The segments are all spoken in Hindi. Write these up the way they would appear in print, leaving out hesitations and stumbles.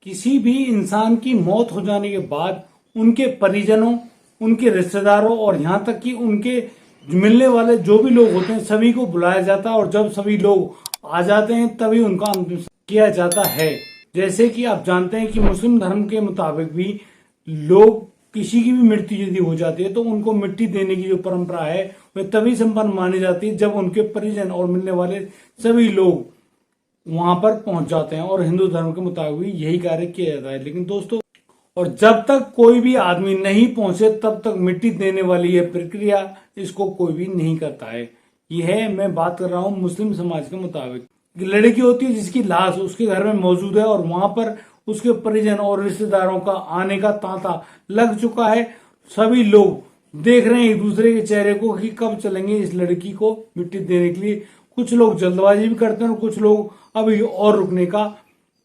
किसी भी इंसान की मौत हो जाने के बाद उनके परिजनों, उनके रिश्तेदारों और यहाँ तक कि उनके मिलने वाले जो भी लोग होते हैं सभी को बुलाया जाता है और जब सभी लोग आ जाते हैं तभी उनका अंतिम संस्कार किया जाता है। जैसे कि आप जानते हैं कि मुस्लिम धर्म के मुताबिक भी लोग किसी की भी मृत्यु यदि हो जाती है तो उनको मिट्टी देने की जो परंपरा है वह तभी संपन्न मानी जाती है जब उनके परिजन और मिलने वाले सभी लोग वहां पर पहुंच जाते हैं और हिंदू धर्म के मुताबिक यही कार्य किया जाता है। लेकिन दोस्तों, और जब तक कोई भी आदमी नहीं पहुंचे तब तक मिट्टी देने वाली यह प्रक्रिया इसको कोई भी नहीं करता है। यह मैं बात कर रहा हूं मुस्लिम समाज के मुताबिक। लड़की होती है जिसकी लाश उसके घर में मौजूद है और वहां पर उसके परिजन और रिश्तेदारों का आने का तांता लग चुका है। सभी लोग देख रहे हैं एक दूसरे के चेहरे को कि कब चलेंगे इस लड़की को मिट्टी देने के लिए। कुछ लोग जल्दबाजी भी करते हैं और कुछ लोग अभी और रुकने का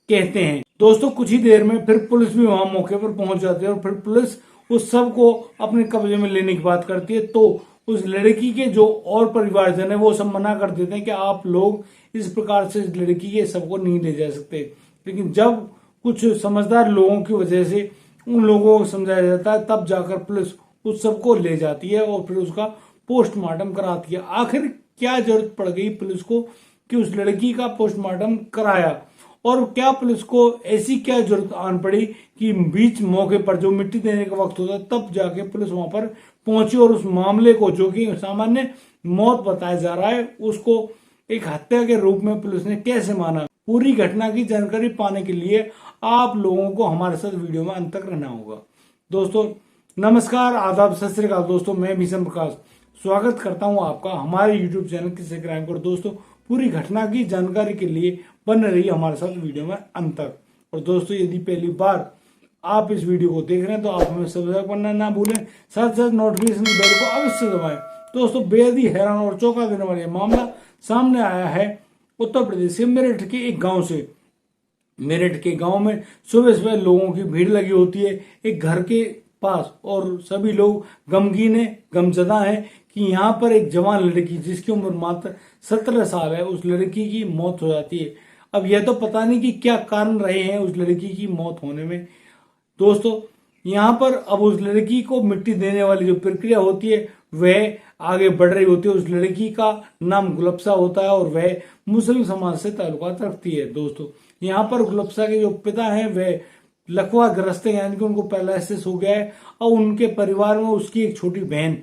कहते हैं। दोस्तों, कुछ ही देर में फिर पुलिस भी वहां मौके पर पहुंच जाती है और फिर पुलिस उस सब को अपने कब्जे में लेने की बात करती है। तो उस लड़की के जो और परिवारजन है वो सब मना कर देते हैं कि आप लोग इस प्रकार से इस लड़की के सबको नहीं ले जा सकते। लेकिन जब कुछ समझदार लोगों की वजह से उन लोगों को समझाया जाता है तब जाकर पुलिस उस सबको ले जाती है और फिर उसका पोस्टमार्टम कराती है। आखिर क्या जरूरत पड़ गई पुलिस को कि उस लड़की का पोस्टमार्टम कराया, और क्या पुलिस को ऐसी क्या जरूरत आन पड़ी कि बीच मौके पर जो मिट्टी देने का वक्त होता तब जाके पुलिस वहां पर पहुंची और उस मामले को जो कि सामान्य मौत बताया जा रहा है उसको एक हत्या के रूप में पुलिस ने कैसे माना। पूरी घटना की जानकारी पाने के लिए आप लोगों को हमारे साथ वीडियो में अंत तक रहना होगा। दोस्तों नमस्कार, आदाब, सत श्री अकाल। दोस्तों मैं भीषण प्रकाश स्वागत करता हूं आपका हमारे YouTube चैनल किस्से क्राइम पर। दोस्तों पूरी घटना की जानकारी के लिए बन रही हमारे साथ वीडियो में अंत तक। और दोस्तों यदि पहली बार आप इस वीडियो को देख रहे हैं तो आप हमें सब्सक्राइब करना ना भूलें, साथ साथ नोटिफिकेशन बेल को अवश्य दबाएं। दोस्तों बेहद ही हैरान और चौंका देने वाला मामला सामने आया है उत्तर प्रदेश के मेरठ के एक गांव से। मेरठ के गांव में सुबह सुबह लोगों की भीड़ लगी होती है एक घर के पास और सभी लोग गमगीन है, गमजदा है कि यहाँ पर एक जवान लड़की जिसकी उम्र मात्र 17 साल है उस लड़की की मौत हो जाती है। अब यह तो पता नहीं कि क्या कारण रहे हैं उस लड़की की मौत होने में। दोस्तों यहाँ पर अब उस लड़की को मिट्टी देने वाली जो प्रक्रिया होती है वह आगे बढ़ रही होती है। उस लड़की का नाम गुलबसा होता है और वह मुस्लिम समाज से ताल्लुकात रखती है। दोस्तों यहाँ पर गुलबसा के जो पिता हैं वह लकवा ग्रस्त है, यानी कि उनको पैरालिसिस हो गया है और उनके परिवार में उसकी एक छोटी बहन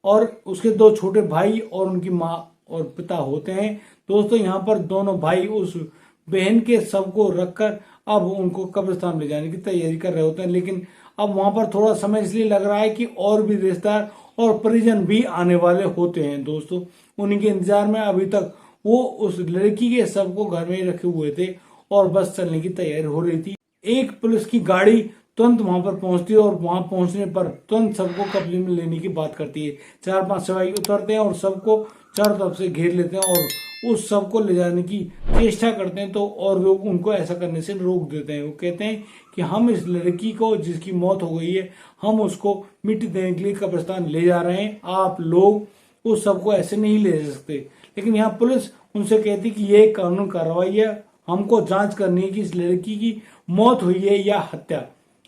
और उसके 2 छोटे भाई और उनकी माँ और पिता होते हैं। दोस्तों यहाँ पर दोनों भाई उस बहन के शव को रखकर अब उनको कब्रिस्तान ले जाने की तैयारी कर रहे होते हैं। लेकिन अब वहां पर थोड़ा समय इसलिए लग रहा है कि और भी रिश्तेदार और परिजन भी आने वाले होते हैं। दोस्तों उन्हीं के इंतजार में अभी तक वो उस लड़की के शव को घर में ही रखे हुए थे और बस चलने की तैयारी हो रही थी। एक पुलिस की गाड़ी तुरंत वहां पर पहुंचती है और वहां पहुंचने पर तुरंत सबको कब्जे में लेने की बात करती है। 4-5 सिपाही उतरते हैं और सबको चारों तरफ से घेर लेते हैं और उस सब को ले जाने की चेष्टा करते हैं। तो और लोग उनको ऐसा करने से रोक देते हैं। वो कहते हैं कि हम इस लड़की को जिसकी मौत हो गई है हम उसको मिट्टी देने के लिए कब्रिस्तान ले जा रहे हैं, आप लोग उस सब को ऐसे नहीं ले जा सकते। लेकिन यहाँ पुलिस उनसे कहती कि ये कानून कार्रवाई है, हमको जांच करनी है कि इस लड़की की मौत हुई है या हत्या।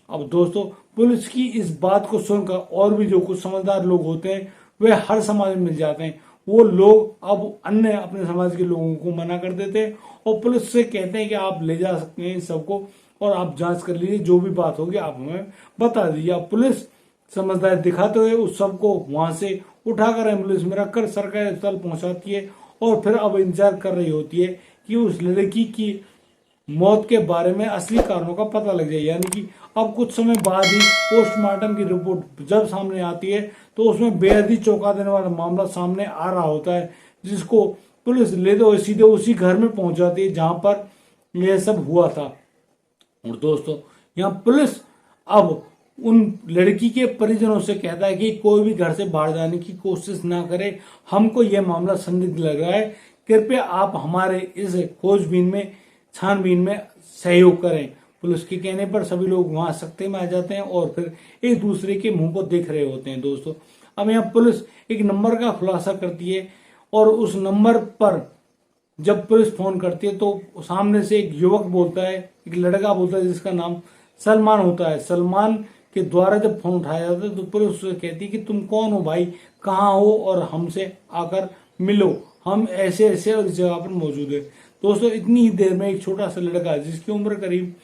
अब दोस्तों पुलिस की इस बात को सुनकर और भी जो कुछ समझदार लोग होते हैं वे हर समाज में मिल जाते हैं। वो लोग अब अन्य अपने समाज के लोगों को मना कर देते हैं और पुलिस से कहते हैं कि आप ले जा सकते हैं सबको और आप जांच कर लीजिए, जो भी बात होगी आप हमें बता दीजिए। अब पुलिस समझदारी दिखाते हुए उस सबको वहां से उठाकर एम्बुलेंस में रखकर सरकारी अस्पताल पहुंचाती है और फिर अब इंतजार कर रही होती है कि उस लड़की की मौत के बारे में असली कारणों का पता लग जाए। यानी कि अब कुछ समय बाद ही पोस्टमार्टम की रिपोर्ट जब सामने आती है तो उसमें बेहद ही चौंका देने वाला मामला सामने आ रहा होता है, जिसको पुलिस लेते हुए सीधे उसी घर में पहुंच जाती है जहां पर यह सब हुआ था। और दोस्तों यहाँ पुलिस अब उन लड़की के परिजनों से कहता है कि कोई भी घर से बाहर जाने की कोशिश ना करे, हमको यह मामला संदिग्ध लग रहा है, कृपया आप हमारे इस खोजबीन में छानबीन में सहयोग करें। पुलिस के कहने पर सभी लोग वहां सख्ते में आ जाते हैं और फिर एक दूसरे के मुंह को देख रहे होते हैं। दोस्तों अब यहाँ पुलिस एक नंबर का खुलासा करती है और उस नंबर पर जब पुलिस फोन करती है तो सामने से एक युवक बोलता है, एक लड़का बोलता है जिसका नाम सलमान होता है। सलमान के द्वारा जब फोन उठाया जाता है तो पुलिस उससे कहती है कि तुम कौन हो भाई, कहाँ हो और हमसे आकर मिलो, हम ऐसे ऐसे और इस जगह पर मौजूद है। दोस्तों इतनी ही देर में एक छोटा सा लड़का जिसकी उम्र करीब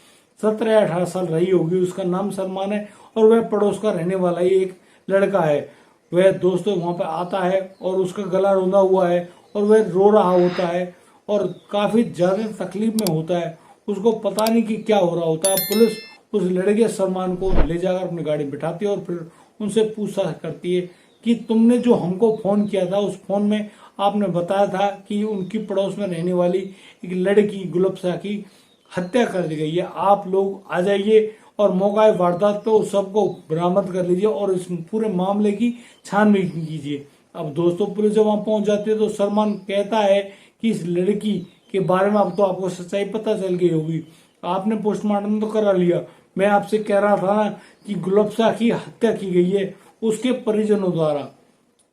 17 या 18 साल रही होगी, उसका नाम सलमान है और वह पड़ोस का रहने वाला ही एक लड़का है। वह दोस्तों वहां पर आता है और उसका गला रौंदा हुआ है और वह रो रहा होता है और काफी ज्यादा तकलीफ में होता है। उसको पता नहीं कि क्या हो रहा होता है। पुलिस उस लड़के सलमान को ले जाकर अपनी गाड़ी बिठाती है और फिर उनसे पूछताछ करती है कि तुमने जो हमको फोन किया था, उस फोन में आपने बताया था कि उनकी पड़ोस में रहने वाली एक लड़की गुलबशा की हत्या कर दी गई है। आप लोग आ जाइए और मौका वारदात पे उस सबको बरामद कर लीजिए और इस पूरे मामले की छानबीन कीजिए। अब दोस्तों पुलिस जब वहां पहुंच जाती है तो सलमान कहता है कि इस लड़की के बारे में अब तो आपको सच्चाई पता चल गई होगी, आपने पोस्टमार्टम तो करा लिया। मैं आपसे कह रहा था ना कि गुलबशा की हत्या की गई है उसके परिजनों द्वारा।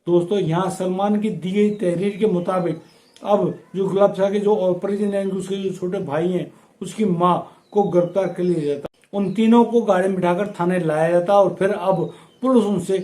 दोस्तों यहाँ सलमान की दी गई तहरीर के मुताबिक अब जो गुलबशा के जो और परिजन हैं, उसके जो छोटे भाई हैं, उसकी माँ को गिरफ्तार कर लिया जाता। उन तीनों को गाड़ी में बिठाकर थाने लाया जाता और फिर अब पुलिस उनसे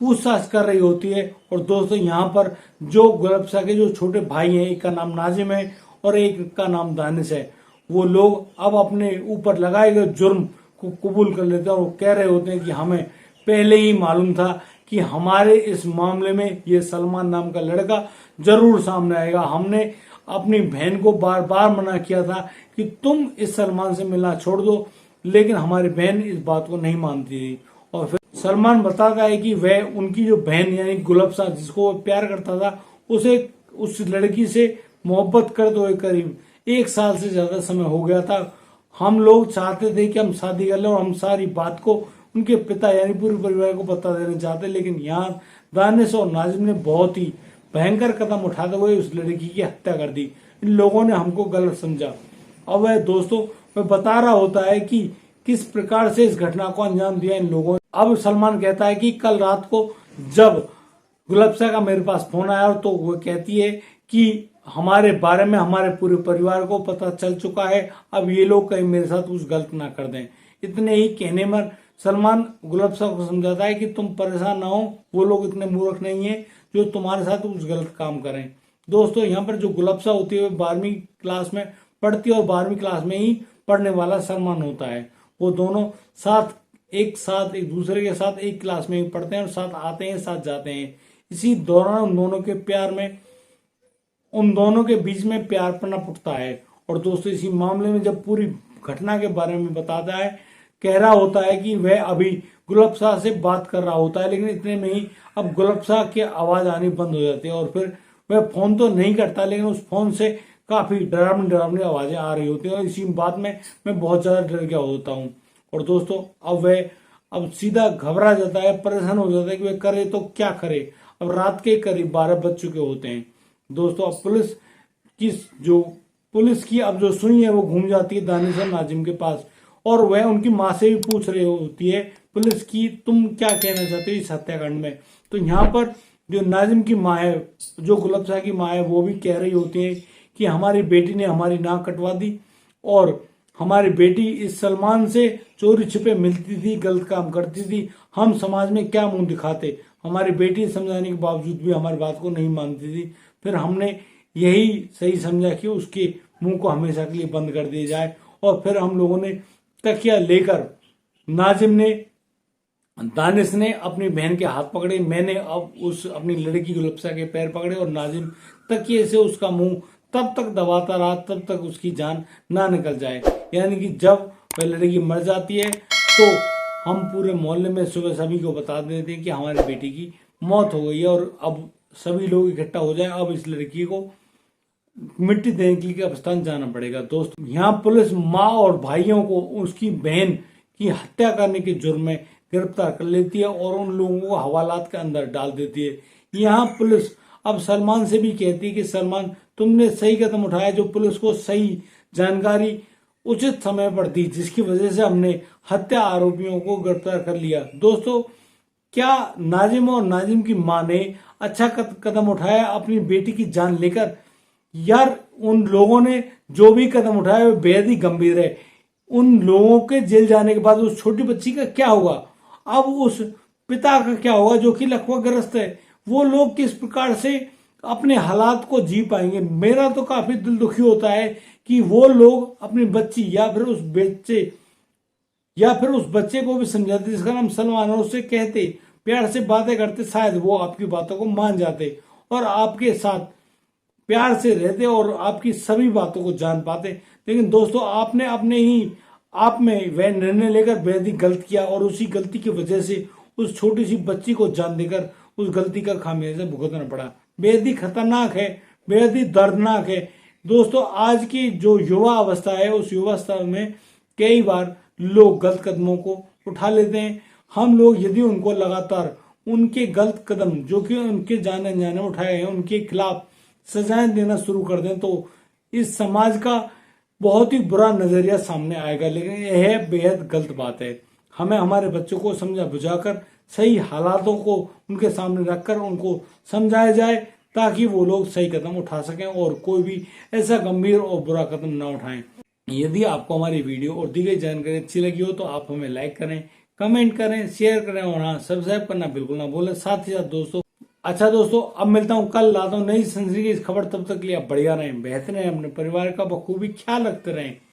पूछताछ कर रही होती है। और दोस्तों यहाँ पर जो गुलबशा के जो छोटे भाई हैं, एक का नाम नाजिम है और एक का नाम दानिश है, वो लोग अब अपने ऊपर लगाए गए जुर्म को कबूल कर लेते हैं और वो कह रहे होते हैं कि हमें पहले ही मालूम था कि हमारे इस मामले में ये सलमान नाम का लड़का जरूर सामने आएगा। हमने अपनी बहन को बार बार मना किया था कि तुम इस सलमान से मिलना छोड़ दो, लेकिन हमारी बहन इस बात को नहीं मानती थी। और फिर सलमान बताता है कि वह उनकी जो बहन यानी गुलबशा जिसको वो प्यार करता था, उसे उस लड़की से मोहब्बत करते हुए करीब 1 साल से ज्यादा समय हो गया था। हम लोग चाहते थे कि हम शादी कर लें और हम सारी बात को उनके पिता यानी पूरे परिवार को बता देना चाहते, लेकिन यहाँ दानिश और नाजिम ने बहुत ही भयंकर कदम उठाते हुए उस लड़की की हत्या कर दी। इन लोगों ने हमको गलत समझा। अब वह दोस्तों वह बता रहा होता है कि किस प्रकार से इस घटना को अंजाम दिया इन लोगों ने। अब सलमान कहता है कि कल रात को जब गुलबशा का मेरे पास फोन आया तो वो कहती है कि हमारे बारे में हमारे पूरे परिवार को पता चल चुका है, अब ये लोग कहीं मेरे साथ कुछ गलत ना कर दें। इतने ही कहने में सलमान गुलबशा को समझाता है कि तुम परेशान ना हो, वो लोग इतने मूर्ख नहीं है जो तुम्हारे साथ कुछ गलत काम करें। दोस्तों यहाँ पर जो गुलबशा होती है वो 12वीं क्लास में पढ़ती है और 12वीं क्लास में ही पढ़ने वाला सलमान होता है। वो दोनों एक दूसरे के साथ एक क्लास में ही पढ़ते हैं और साथ आते हैं, साथ जाते हैं। इसी दौरान उन दोनों के बीच में प्यार पनप उठता है। और दोस्तों इसी मामले में जब पूरी घटना के बारे में बताता है, कह रहा होता है कि वह अभी गुलबशा से बात कर रहा होता है, लेकिन इतने में ही अब गुलबशा की आवाज आनी बंद हो जाती है और फिर वह फोन तो नहीं करता, लेकिन उस फोन से काफी डरावनी आवाजें आ रही होती है और इसी बात में मैं बहुत ज्यादा डर गया होता हूँ। और दोस्तों अब सीधा घबरा जाता है, परेशान हो जाता है कि वह करे तो क्या करे। अब रात के करीब 12 बज चुके होते हैं। दोस्तों अब पुलिस की अब जो सुई है वो घूम जाती है दानिश और नाजिम के पास और वह उनकी माँ से भी पूछ रही होती है पुलिस की, तुम क्या कहना चाहते हो इस हत्याकांड में। तो यहाँ पर जो नाजिम की माँ है, जो गुलबशा की माँ है, वो भी कह रही होती है कि हमारी बेटी ने हमारी नाक कटवा दी और हमारी बेटी इस सलमान से चोरी छिपे मिलती थी, गलत काम करती थी, हम समाज में क्या मुंह दिखाते। हमारी बेटी समझाने के बावजूद भी हमारी बात को नहीं मानती थी। फिर हमने यही सही समझा कि उसके मुंह को हमेशा के लिए बंद कर दिया जाए और फिर हम लोगों ने तकिया लेकर दानिश ने अपनी बहन के हाथ पकड़े, मैंने अब अपनी लड़की गुलबशा के पैर पकड़े और नाजिम तकिए से उसका मुंह तब तक दबाता रहा तब तक उसकी जान ना निकल जाए। यानी कि जब वह लड़की मर जाती है तो हम पूरे मोहल्ले में सुबह सभी को बता देते हैं कि हमारी बेटी की मौत हो गई है और अब सभी लोग इकट्ठा हो जाए, अब इस लड़की को मिट्टी देने के लिए कब्रिस्तान जाना पड़ेगा। दोस्तों यहाँ पुलिस माँ और भाइयों को उसकी बहन की हत्या करने के जुर्म में गिरफ्तार कर लेती है और उन लोगों को हवालात के अंदर डाल देती है। यहाँ पुलिस अब सलमान से भी कहती है कि सलमान तुमने सही कदम उठाया जो पुलिस को सही जानकारी उचित समय पर दी, जिसकी वजह से हमने हत्या आरोपियों को गिरफ्तार कर लिया। दोस्तों क्या नाजिम और नाजिम की मां ने अच्छा कदम उठाया अपनी बेटी की जान लेकर? यार उन लोगों ने जो भी कदम उठाया वो बेहद ही गंभीर है। उन लोगों के जेल जाने के बाद उस छोटी बच्ची का क्या होगा, अब उस पिता का क्या होगा जो कि लकवाग्रस्त है। वो लोग किस प्रकार से अपने हालात को जी पाएंगे। मेरा तो काफी दिल दुखी होता है कि वो लोग अपनी बच्ची या फिर उस बच्चे को भी समझाते जिसका नाम सलमान है, उससे कहते, प्यार से बातें करते, शायद वो आपकी बातों को मान जाते और आपके साथ प्यार से रहते और आपकी सभी बातों को जान पाते। लेकिन दोस्तों, आपने अपने ही आप में वह निर्णय लेकर बेहद ही गलत किया और उसी गलती की वजह से उस छोटी सी बच्ची को जान देकर उस गलती का खामियाजा भुगतना पड़ा। बेहद ही खतरनाक है, बेहद ही दर्दनाक है। दोस्तों, आज की जो युवा अवस्था है उस युवा अवस्था में कई बार लोग गलत कदमों को उठा लेते हैं। हम लोग यदि उनको लगातार उनके गलत कदम जो कि उनके जाने अनजाने में उठाए हैं उनके खिलाफ सजाएं देना शुरू कर दें तो इस समाज का बहुत ही बुरा नजरिया सामने आएगा। लेकिन यह बेहद गलत बात है। हमें हमारे बच्चों को समझा बुझाकर सही हालातों को उनके सामने रखकर उनको समझाया जाए ताकि वो लोग सही कदम उठा सकें और कोई भी ऐसा गंभीर और बुरा कदम ना उठाएं। यदि आपको हमारी वीडियो और दी गई जानकारी अच्छी लगी हो तो आप हमें लाइक करें, कमेंट करें, शेयर करें और हाँ, सब्सक्राइब करना बिल्कुल ना भूलें। साथ ही साथ दोस्तों, अच्छा दोस्तों, अब मिलता हूँ कल, लाता हूँ नई संस्कृति की खबर। तब तक के लिए आप बढ़िया रहें, बेहतर रहें, अपने परिवार का बखूबी ख्याल रखते रहें।